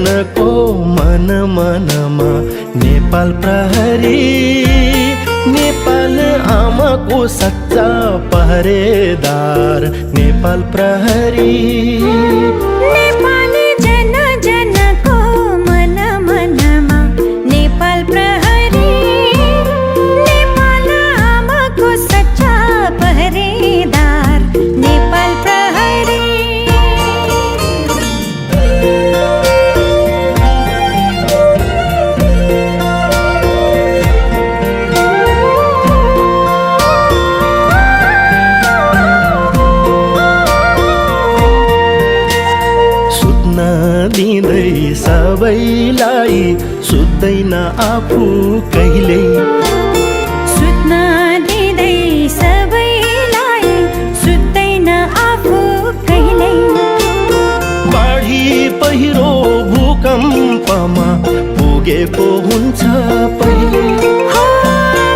जनको मन मनमा नेपाल प्रहरी, नेपाल आमाको सच्चा पहरेदार नेपाल प्रहरी। नेपाल जन जनको मन मनमा नेपाल प्रहरी, नेपाल आमाको सच्चा पहरेदार नेपाल प्रहरी। दिँदै सबैलाई सुत्दैन आफू कहिल्यै, सुत्न दिँदै सबैलाई सुत्दैन आफू कहिल्यै। बाढी पहिरो भूकम्पमा पुगेको हुन्छ पहिले, हो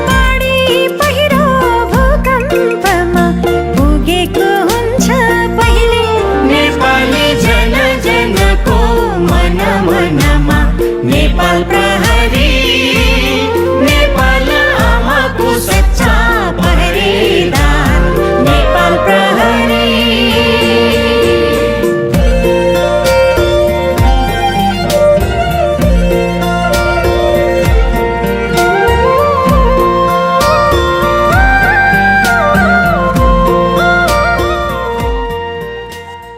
बाढी पहिरो भूकम्पमा पुगेको हुन्छ पहिले। नेपाली जन जनको मन मनमा नेपाल